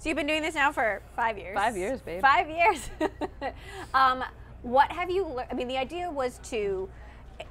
So you've been doing this now for 5 years. 5 years, babe. 5 years. What have you learned? I mean, the idea was to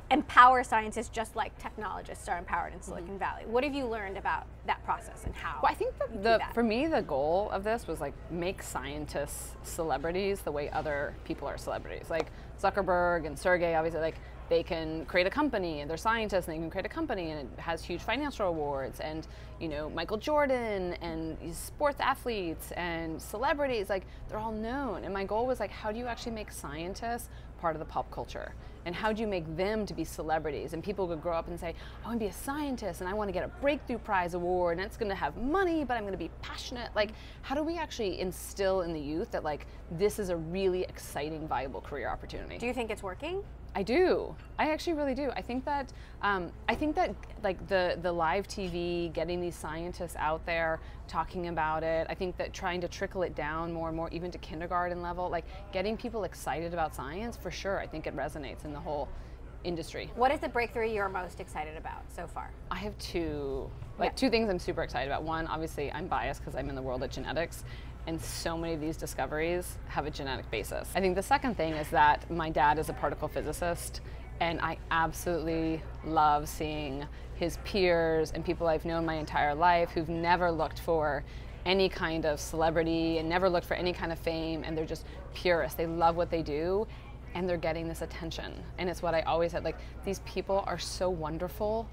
empower scientists just like technologists are empowered in Silicon Valley. What have you learned about that process and how? Well, I think that for me, the goal of this was like make scientists celebrities the way other people are celebrities. Like Zuckerberg and Sergey, obviously, like they can create a company and they're scientists and they can create a company and it has huge financial rewards. And you know, Michael Jordan and sports athletes and celebrities, like they're all known. And my goal was like, how do you actually make scientists part of the pop culture? And how do you make them to be celebrities? And people could grow up and say, I want to be a scientist and I want to get a breakthrough prize award and it's going to have money, but I'm going to be passionate. Like, how do we actually instill in the youth that like, this is a really exciting, viable career opportunity? Do you think it's working? I do. I actually really do. I think that like the live TV, getting these scientists out there talking about it. I think that trying to trickle it down more and more, even to kindergarten level, like getting people excited about science, for sure. I think it resonates in the whole industry. What is the breakthrough you're most excited about so far? I have two things I'm super excited about. One, obviously, I'm biased because I'm in the world of genetics. And so many of these discoveries have a genetic basis. I think the second thing is that my dad is a particle physicist, and I absolutely love seeing his peers and people I've known my entire life who've never looked for any kind of celebrity and never looked for any kind of fame, and they're just purists. They love what they do, and they're getting this attention. And it's what I always said, like, these people are so wonderful.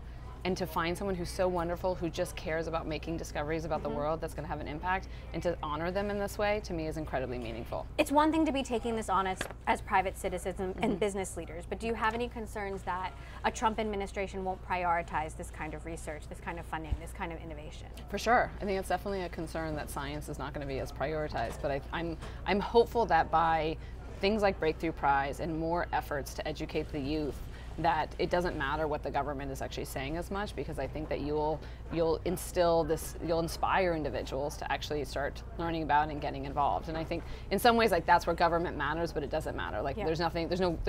And to find someone who's so wonderful, who just cares about making discoveries about the world that's going to have an impact, and to honor them in this way, to me, is incredibly meaningful. It's one thing to be taking this on as private citizens and business leaders, but do you have any concerns that a Trump administration won't prioritize this kind of research, this kind of funding, this kind of innovation? For sure. I think it's definitely a concern that science is not going to be as prioritized, but I'm hopeful that by things like Breakthrough Prize and more efforts to educate the youth, that it doesn't matter what the government is actually saying as much, because I think that you'll instill this, you'll inspire individuals to actually start learning about and getting involved. And I think in some ways, like, that's where government matters, but it doesn't matter. Like, there's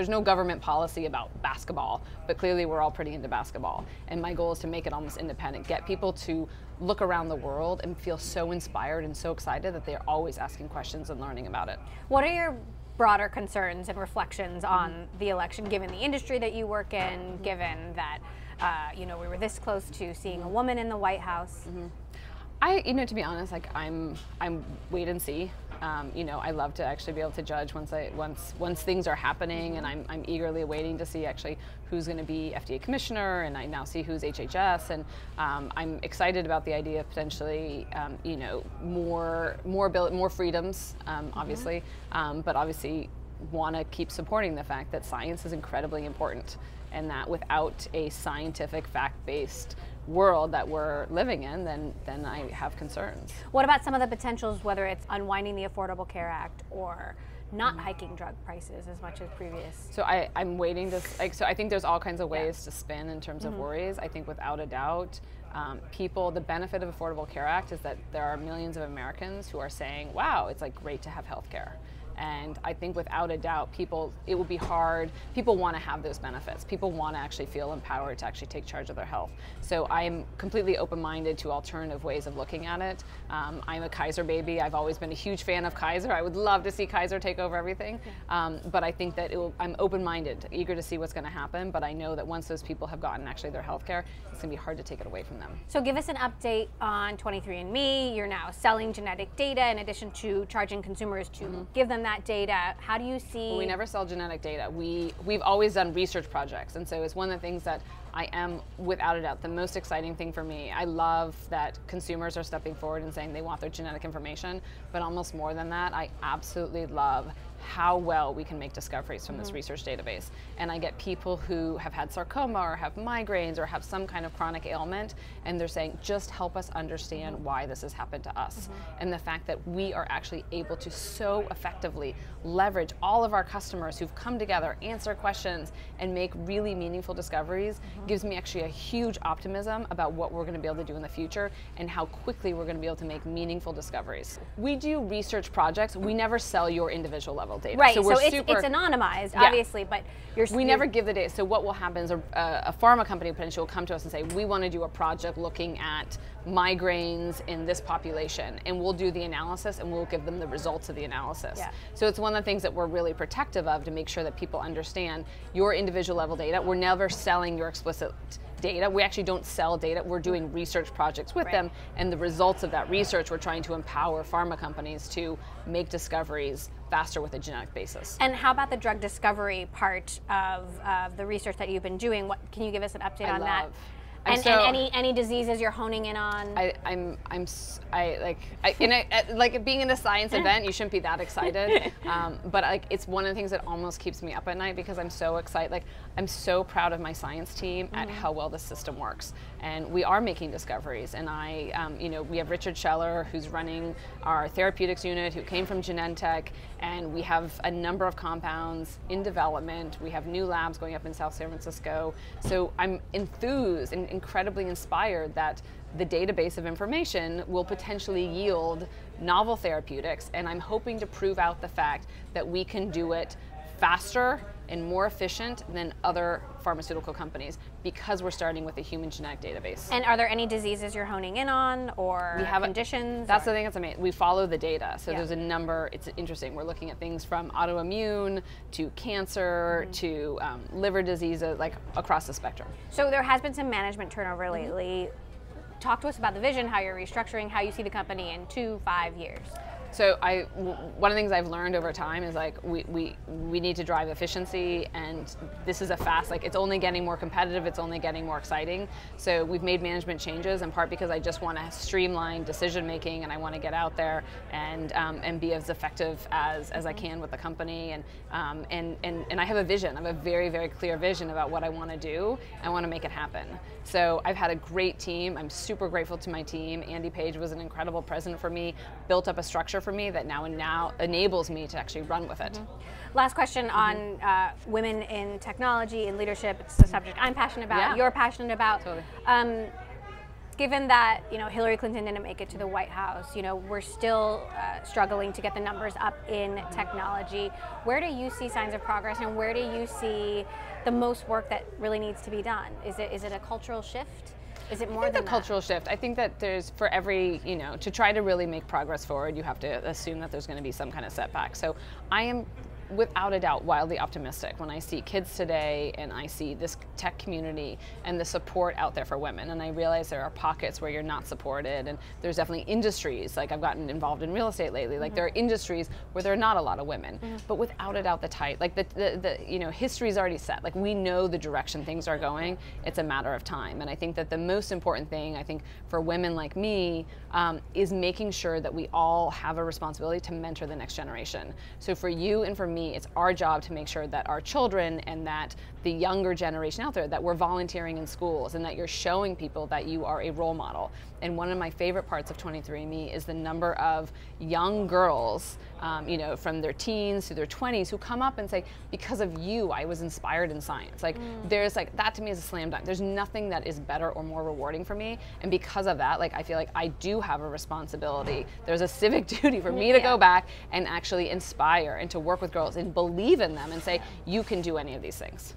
no government policy about basketball, but clearly we're all pretty into basketball. And my goal is to make it almost independent, get people to look around the world and feel so inspired and so excited that they're always asking questions and learning about it. What are your broader concerns and reflections on the election, given the industry that you work in, given that you know, we were this close to seeing a woman in the White House? To be honest, like I'm wait and see. You know, I love to actually be able to judge once things are happening, and I'm eagerly waiting to see actually who's going to be FDA commissioner, and I now see who's HHS, and I'm excited about the idea of potentially, you know, more freedoms, obviously, but obviously want to keep supporting the fact that science is incredibly important, and that without a scientific, fact-based world that we're living in, then I have concerns. What about some of the potentials, whether it's unwinding the Affordable Care Act or not hiking drug prices as much as previous? So I'm waiting to, so I think there's all kinds of ways to spin in terms of worries. I think without a doubt, the benefit of Affordable Care Act is that there are millions of Americans who are saying, wow, it's like great to have health care. And I think without a doubt, it will be hard. People want to have those benefits. People want to actually feel empowered to actually take charge of their health. So I'm completely open-minded to alternative ways of looking at it. I'm a Kaiser baby. I've always been a huge fan of Kaiser. I would love to see Kaiser take over everything. But I think that I'm open-minded, eager to see what's going to happen. But I know that once those people have gotten actually their health care, it's going to be hard to take it away from them. So give us an update on 23andMe. You're now selling genetic data in addition to charging consumers to give them that data. How do you see? Well, we never sell genetic data. We've always done research projects, and so it's one of the things that I am, without a doubt, the most exciting thing for me. I love that consumers are stepping forward and saying they want their genetic information, but almost more than that, I absolutely love how well we can make discoveries from this research database. And I get people who have had sarcoma or have migraines or have some kind of chronic ailment, and they're saying, just help us understand why this has happened to us. And the fact that we are actually able to so effectively leverage all of our customers who've come together, answer questions, and make really meaningful discoveries gives me actually a huge optimism about what we're going to be able to do in the future and how quickly we're going to be able to make meaningful discoveries. We do research projects. We never sell your individual level level data. Right, so so it's anonymized, obviously, but we never give the data. So what will happen is a pharma company potentially will come to us and say, we want to do a project looking at migraines in this population, and we'll do the analysis and we'll give them the results of the analysis. Yeah. So it's one of the things that we're really protective of, to make sure that people understand your individual level data. We're never selling your explicit data. We actually don't sell data. We're doing research projects with them, and the results of that research, we're trying to empower pharma companies to make discoveries faster with a genetic basis. And how about the drug discovery part of the research that you've been doing? What, can you give us an update on that? And any diseases you're honing in on? Like being in a science event, you shouldn't be that excited. But like, it's one of the things that almost keeps me up at night, because I'm so excited. Like, I'm so proud of my science team at how well the system works. And we are making discoveries. And we have Richard Scheller, who's running our therapeutics unit, who came from Genentech. And we have a number of compounds in development. We have new labs going up in South San Francisco. So I'm enthused and incredibly inspired that the database of information will potentially yield novel therapeutics, and I'm hoping to prove out the fact that we can do it faster and more efficient than other pharmaceutical companies, because we're starting with a human genetic database. And are there any diseases you're honing in on, or conditions? That's the thing that's amazing. We follow the data. So there's a number, it's interesting. We're looking at things from autoimmune to cancer to liver diseases, like across the spectrum. So there has been some management turnover lately. Talk to us about the vision, how you're restructuring, how you see the company in 2-5 years. So one of the things I've learned over time is like we need to drive efficiency, and this is a fast, like it's only getting more competitive, it's only getting more exciting. So we've made management changes, in part because I just want to streamline decision making, and I want to get out there and be as effective as I can with the company. And I have a vision. I have a very, very clear vision about what I want to do. I want to make it happen. So I've had a great team. I'm super grateful to my team. Andy Page was an incredible president for me, built up a structure for me that now enables me to actually run with it. Last question on women in technology and leadership. It's a subject I'm passionate about, you're passionate about. Totally. Given that Hillary Clinton didn't make it to the White House, we're still struggling to get the numbers up in technology. Where do you see signs of progress, and where do you see the most work that really needs to be done? Is it a cultural shift? Is it more than that? Cultural shift. I think that there's, for every, to try to really make progress forward, you have to assume that there's going to be some kind of setback. So I am, without a doubt, wildly optimistic when I see kids today and I see this tech community and the support out there for women. And I realize there are pockets where you're not supported, and there's definitely industries, like I've gotten involved in real estate lately, like there are industries where there are not a lot of women. But without a doubt, the history's already set. Like, we know the direction things are going. It's a matter of time. And I think that the most important thing, I think, for women like me, is making sure that we all have a responsibility to mentor the next generation. So for you and for me, it's our job to make sure that our children and that the younger generation out there, that we're volunteering in schools and that you're showing people that you are a role model. And one of my favorite parts of 23andMe is the number of young girls, from their teens to their 20s, who come up and say, because of you, I was inspired in science. Like, there's like, that to me is a slam dunk. There's nothing that is better or more rewarding for me. And because of that, like, I feel like I do have a responsibility. There's a civic duty for me to go back and actually inspire and to work with girls and believe in them and say, you can do any of these things.